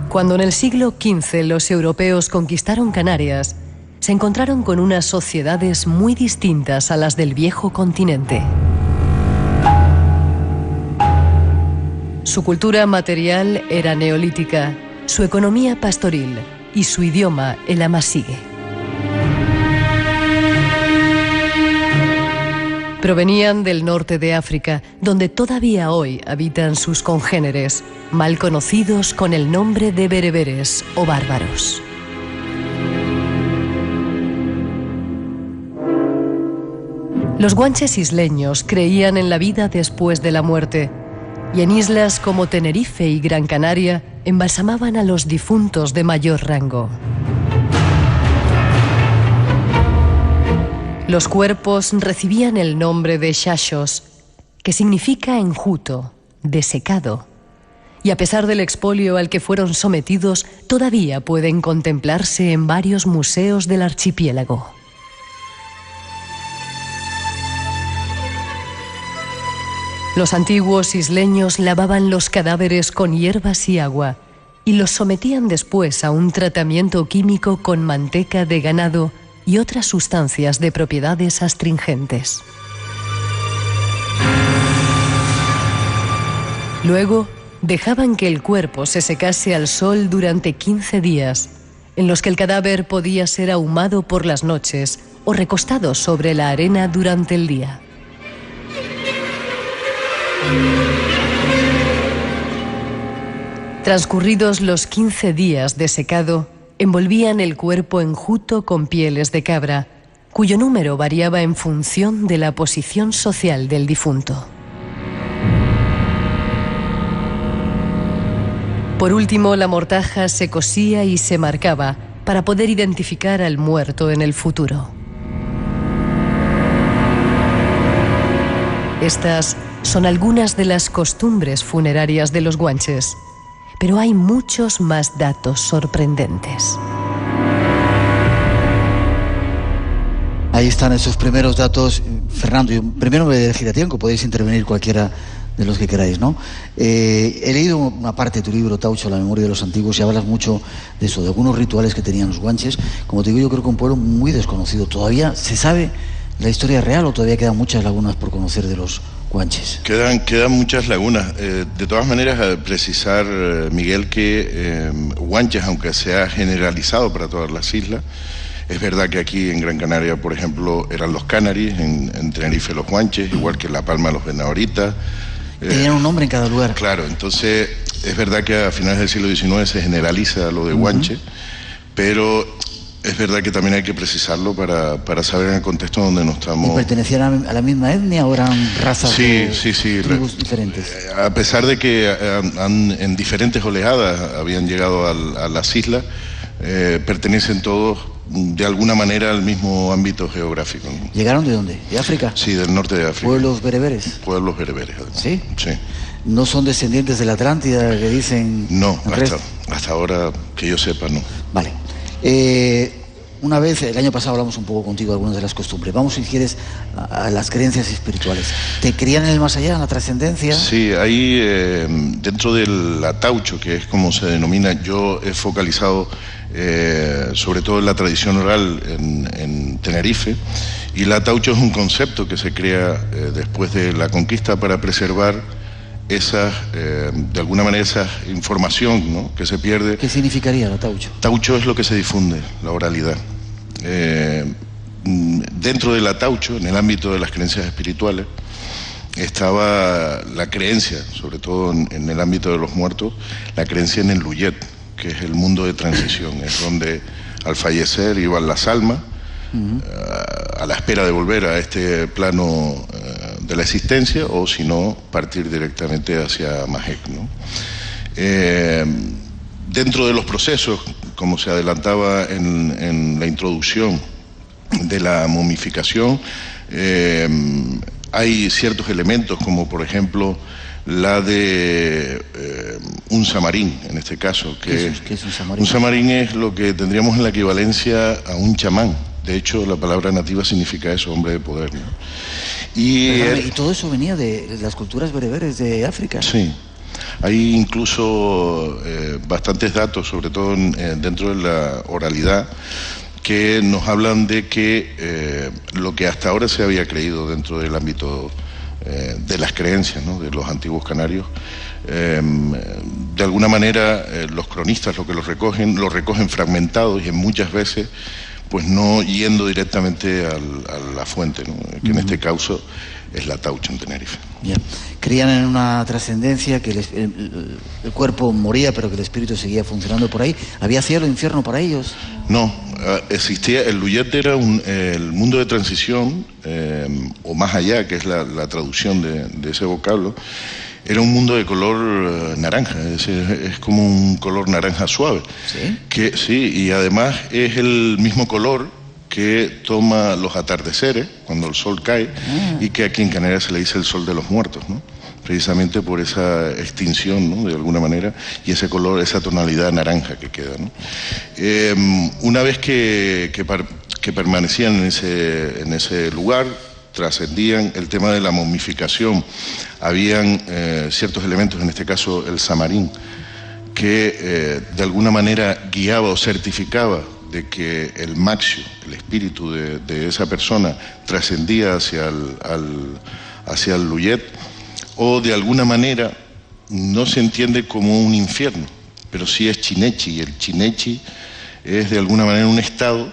Cuando en el siglo XV los europeos conquistaron Canarias, se encontraron con unas sociedades muy distintas a las del viejo continente. Su cultura material era neolítica, su economía pastoril y su idioma el amasigue. Provenían del norte de África, donde todavía hoy habitan sus congéneres, mal conocidos con el nombre de bereberes o bárbaros. Los guanches isleños creían en la vida después de la muerte, y en islas como Tenerife y Gran Canaria embalsamaban a los difuntos de mayor rango. Los cuerpos recibían el nombre de xaxos, que significa enjuto, desecado, y a pesar del expolio al que fueron sometidos, todavía pueden contemplarse en varios museos del archipiélago. Los antiguos isleños lavaban los cadáveres con hierbas y agua y los sometían después a un tratamiento químico con manteca de ganado y otras sustancias de propiedades astringentes. Luego, dejaban que el cuerpo se secase al sol durante 15 días, en los que el cadáver podía ser ahumado por las noches o recostado sobre la arena durante el día. Transcurridos los 15 días de secado, envolvían el cuerpo enjuto con pieles de cabra, cuyo número variaba en función de la posición social del difunto. Por último, la mortaja se cosía y se marcaba para poder identificar al muerto en el futuro. Estas son algunas de las costumbres funerarias de los guanches, pero hay muchos más datos sorprendentes. Ahí están esos primeros datos. Fernando, yo primero me voy a decir a tiempo, podéis intervenir cualquiera de los que queráis, ¿no? He leído una parte de tu libro, Taucho, La memoria de los antiguos, y hablas mucho de eso, de algunos rituales que tenían los guanches. Como te digo, yo creo que un pueblo muy desconocido. ¿Todavía se sabe la historia real o todavía quedan muchas lagunas por conocer de los guanches? Quedan muchas lagunas. De todas maneras, precisar, Miguel, que guanches, aunque se ha generalizado para todas las islas, es verdad que aquí en Gran Canaria, por ejemplo, eran los canaris, en Tenerife los guanches, igual que en La Palma los venahoritas. Tenían un nombre en cada lugar. Claro, entonces es verdad que a finales del siglo XIX se generaliza lo de guanche, pero es verdad que también hay que precisarlo para saber en el contexto donde nos estamos. ¿Y pertenecían a la misma etnia o eran razas sí, tribus diferentes? A pesar de que en diferentes oleadas habían llegado a las islas, pertenecen todos de alguna manera al mismo ámbito geográfico, ¿no? ¿Llegaron de dónde? ¿De África? Sí, del norte de África. ¿Pueblos bereberes? Pueblos bereberes. ¿Sí? Sí. ¿No son descendientes de la Atlántida que dicen? No, hasta ahora que yo sepa, no. Vale. Una vez, el año pasado hablamos un poco contigo de algunas de las costumbres. Vamos, si quieres, a las creencias espirituales. ¿Te creían en el más allá, en la trascendencia? Sí, ahí dentro del ataucho, que es como se denomina, yo he focalizado sobre todo en la tradición oral en Tenerife, y el ataucho es un concepto que se crea después de la conquista para preservar esas, de alguna manera, esa información, ¿no?, que se pierde. ¿Qué significaría el ataucho? Taucho es lo que se difunde, la oralidad. Dentro del ataucho, en el ámbito de las creencias espirituales, estaba la creencia, sobre todo en el ámbito de los muertos, la creencia en el Luyet, que es el mundo de transición, es donde al fallecer iban las almas a la espera de volver a este plano de la existencia, o si no, partir directamente hacia Majek, ¿no? Dentro de los procesos, como se adelantaba en la introducción de la momificación, hay ciertos elementos, como por ejemplo la de un samarín, en este caso. ¿Qué es un samarín? Un samarín es lo que tendríamos en la equivalencia a un chamán. De hecho, la palabra nativa significa eso, hombre de poder, ¿no? ¿Y todo eso venía de las culturas bereberes de África? Sí. Hay incluso bastantes datos, sobre todo dentro de la oralidad, que nos hablan de que lo que hasta ahora se había creído dentro del ámbito de las creencias, ¿no?, de los antiguos canarios, de alguna manera los cronistas lo recogen fragmentados y en muchas veces pues no yendo directamente a la fuente, ¿no?, que en este caso es la Taucho en Tenerife. Bien. Creían en una trascendencia, que el cuerpo moría pero que el espíritu seguía funcionando por ahí. ¿Había cielo e infierno para ellos? No, existía, el Luyet era el mundo de transición, o más allá, que es la traducción de ese vocablo. Era un mundo de color naranja, es decir, es como un color naranja suave. ¿Sí? Sí, y además es el mismo color que toma los atardeceres cuando el sol cae, y que aquí en Canarias se le dice el sol de los muertos, ¿no?, precisamente por esa extinción, ¿no?, de alguna manera, y ese color, esa tonalidad naranja que queda, ¿no? Una vez que permanecían en ese lugar, trascendían el tema de la momificación. Habían ciertos elementos, en este caso el samarín, que de alguna manera guiaba o certificaba de que el maxio, el espíritu de esa persona, trascendía hacia el Luyet, o de alguna manera no se entiende como un infierno, pero sí es Chinechi, y el Chinechi es de alguna manera un estado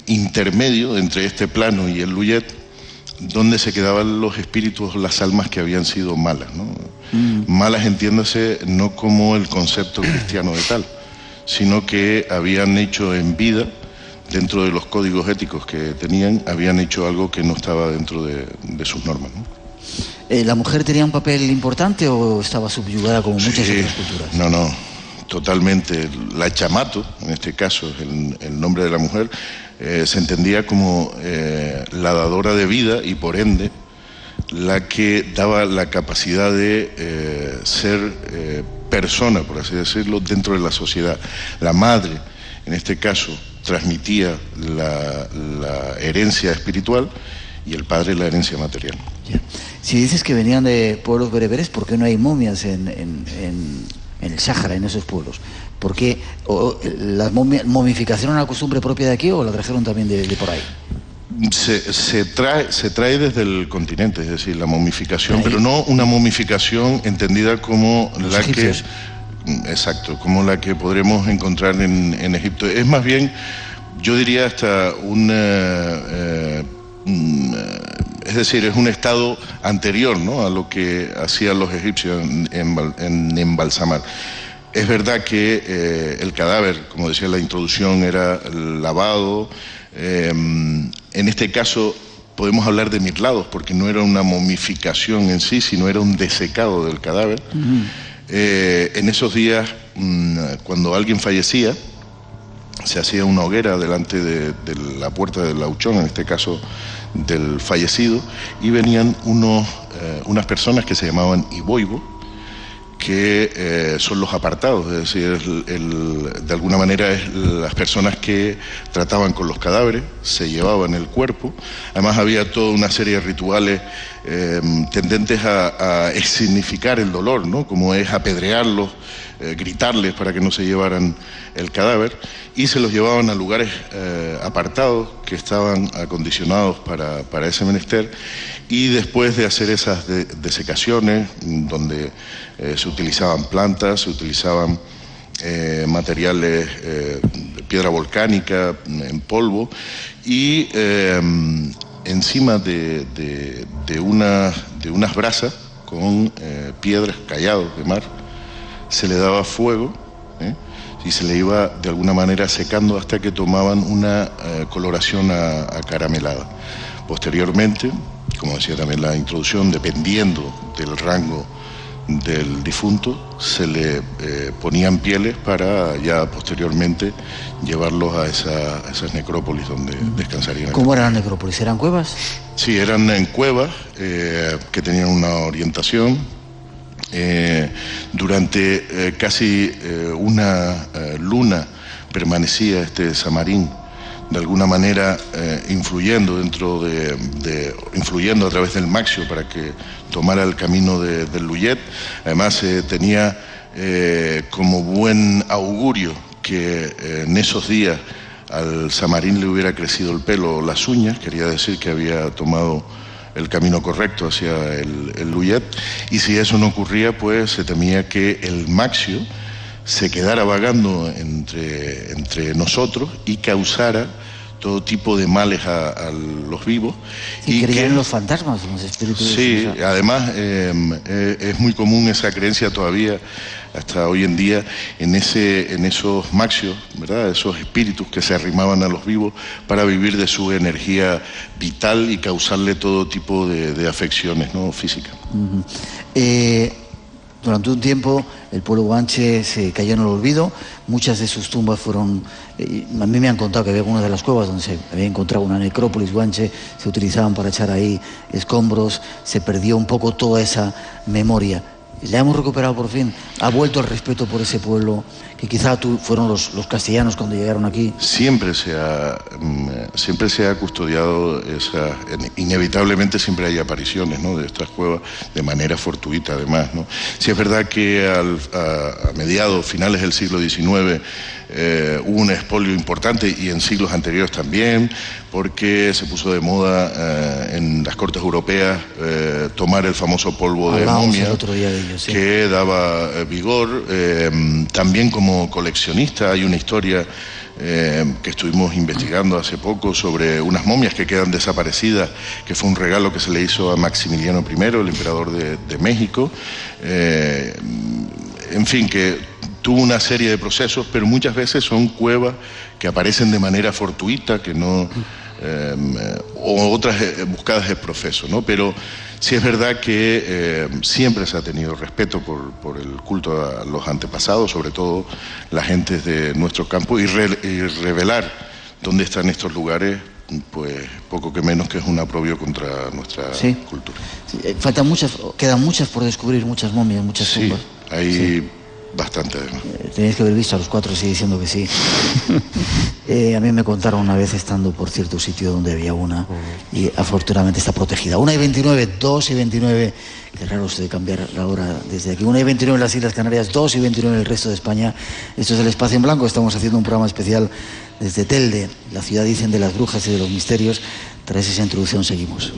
intermedio entre este plano y el Luyet, donde se quedaban los espíritus, las almas que habían sido malas, ¿no? Malas, entiéndase, no como el concepto cristiano de tal, sino que habían hecho en vida, dentro de los códigos éticos que tenían, habían hecho algo que no estaba dentro de sus normas, ¿no? ¿La mujer tenía un papel importante o estaba subyugada como muchas otras culturas? No, totalmente. La chamato, en este caso es el nombre de la mujer, se entendía como la dadora de vida, y por ende la que daba la capacidad de ser persona, por así decirlo, dentro de la sociedad. La madre, en este caso, transmitía la herencia espiritual, y el padre la herencia material. Ya. Si dices que venían de pueblos bereberes, ¿por qué no hay momias en el Sáhara, en esos pueblos? ¿Por qué la momificación es una costumbre propia de aquí o la trajeron también de por ahí? Se trae desde el continente, es decir, la momificación, pero no una momificación entendida como los la egipcios. Exacto, como la que podremos encontrar en Egipto. Es más bien, yo diría hasta es decir, es un estado anterior, ¿no?, a lo que hacían los egipcios en embalsamar. Es verdad que el cadáver, como decía la introducción, era lavado. En este caso podemos hablar de mirlados, porque no era una momificación en sí, sino era un desecado del cadáver. En esos días, cuando alguien fallecía, se hacía una hoguera delante de la puerta del lauchón, en este caso del fallecido, y venían unas personas que se llamaban iboibo, que son los apartados, es decir, de alguna manera es las personas que trataban con los cadáveres, se llevaban el cuerpo. Además había toda una serie de rituales tendentes a significar el dolor, ¿no?, como es apedrearlos, gritarles para que no se llevaran el cadáver, y se los llevaban a lugares apartados que estaban acondicionados para ese menester. Y después de hacer esas desecaciones, donde se utilizaban plantas, se utilizaban materiales de piedra volcánica en polvo, y encima de unas brasas con piedras, callados de mar, se le daba fuego, y se le iba de alguna manera secando hasta que tomaban una coloración acaramelada. Posteriormente, como decía también la introducción, dependiendo del rango del difunto, se le ponían pieles para ya posteriormente llevarlos a esas necrópolis donde descansarían. ¿Cómo eran las necrópolis? ¿Eran cuevas? Sí, eran en cuevas que tenían una orientación. Durante casi una luna permanecía este samarín de alguna manera influyendo influyendo a través del Maxio para que tomara el camino del Lullet. Además tenía como buen augurio que en esos días al Samarín le hubiera crecido el pelo o las uñas, quería decir que había tomado el camino correcto hacia el Lullet, y si eso no ocurría, pues se temía que el Maxio se quedara vagando entre nosotros y causara todo tipo de males a los vivos. Y creían en los fantasmas, en los espíritus. Sí, además es muy común esa creencia todavía hasta hoy en día en esos maxios, ¿verdad? Esos espíritus que se arrimaban a los vivos para vivir de su energía vital y causarle todo tipo de afecciones, ¿no? Físicas. Durante un tiempo el pueblo guanche se cayó en el olvido, muchas de sus tumbas fueron... a mí me han contado que había algunas de las cuevas donde se había encontrado una necrópolis guanche, se utilizaban para echar ahí escombros, se perdió un poco toda esa memoria. La hemos recuperado por fin, ha vuelto el respeto por ese pueblo, que quizá fueron los castellanos cuando llegaron aquí. Siempre se ha custodiado inevitablemente siempre hay apariciones, ¿no?, de estas cuevas de manera fortuita además, ¿no? Sí es verdad que a mediados, finales del siglo XIX hubo un expolio importante, y en siglos anteriores también, porque se puso de moda en las cortes europeas tomar el famoso polvo de momia, sí, que daba vigor. También como coleccionista hay una historia que estuvimos investigando hace poco sobre unas momias que quedan desaparecidas, que fue un regalo que se le hizo a Maximiliano I, el emperador de México. En fin, que tuvo una serie de procesos, pero muchas veces son cuevas que aparecen de manera fortuita, que no... o otras buscadas de profeso, ¿no? Pero sí es verdad que siempre se ha tenido respeto por el culto a los antepasados, sobre todo la gente de nuestro campo, y revelar dónde están estos lugares, pues poco que menos que es un aprobio contra nuestra cultura. Sí, quedan muchas por descubrir, muchas momias, muchas tumbas. Hay bastante además. Tenéis que haber visto a los cuatro así diciendo que sí. A mí me contaron una vez estando por cierto sitio donde había una, y afortunadamente está protegida. 1:29, 2:29, qué raro esto de cambiar la hora desde aquí. 1:29 en las Islas Canarias, 2:29 en el resto de España. Esto es El Espacio en Blanco, estamos haciendo un programa especial desde Telde, la ciudad, dicen, de las brujas y de los misterios. Tras esa introducción seguimos.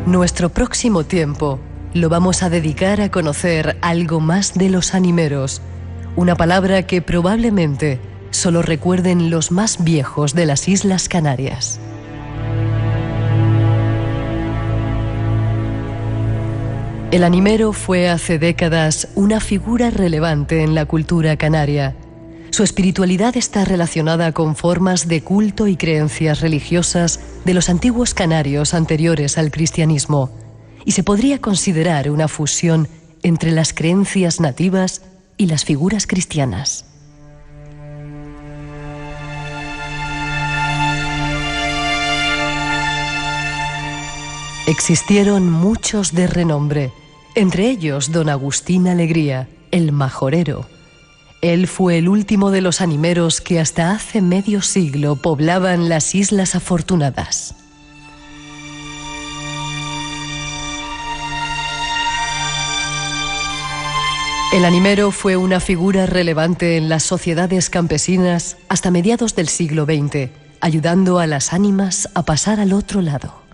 Nuestro próximo tiempo lo vamos a dedicar a conocer algo más de los animeros, una palabra que probablemente solo recuerden los más viejos de las Islas Canarias. El animero fue hace décadas una figura relevante en la cultura canaria. Su espiritualidad está relacionada con formas de culto y creencias religiosas de los antiguos canarios anteriores al cristianismo, y se podría considerar una fusión entre las creencias nativas y las figuras cristianas. Existieron muchos de renombre, entre ellos don Agustín Alegría, el majorero. Él fue el último de los animeros que hasta hace medio siglo poblaban las Islas Afortunadas. El animero fue una figura relevante en las sociedades campesinas hasta mediados del siglo XX, ayudando a las ánimas a pasar al otro lado.